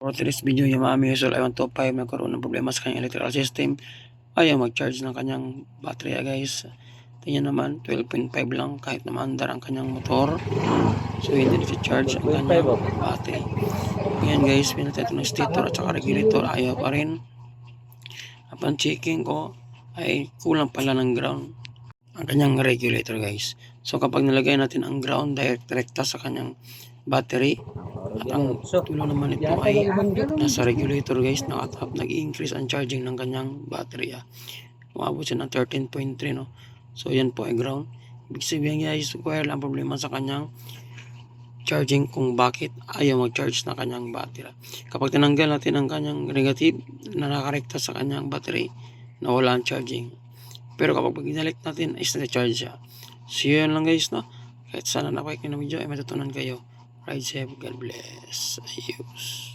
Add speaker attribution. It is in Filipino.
Speaker 1: For today's video, yung Yamaha Usual i125 nagkaroon ng problema sa kanyang electrical system. Ayaw mag-charge ng kanyang battery guys. Tingnan naman, 12.5 lang kahit na maandar ang kanyang motor. So hindi na charge ang kanyang battery. Ngayon guys, pinatay ito ng stator at saka regulator. Ayaw pa rin. Upon checking ko, ay kulang pala ng ground ang kanyang regulator guys. So kapag nilagay natin ang ground direkta sa kanyang battery, at ang tulo naman ito ay nasa regulator guys, nag-i-increase ang charging ng kanyang battery. Umabot siya ng 13.3 no. So yan po ay ground. Ibig sabihin guys, wala ang problema sa kanyang charging kung bakit ayaw mag-charge na kanyang battery. Kapag tinanggal natin ang kanyang negative na nakarekta sa kanyang battery, nawala ang charging. Pero kapag ginalik natin, is na-charge siya. So yun lang guys no. Kahit sana napakinggan ng video ay matutunan kayo. Ride safe, God bless. Ayos.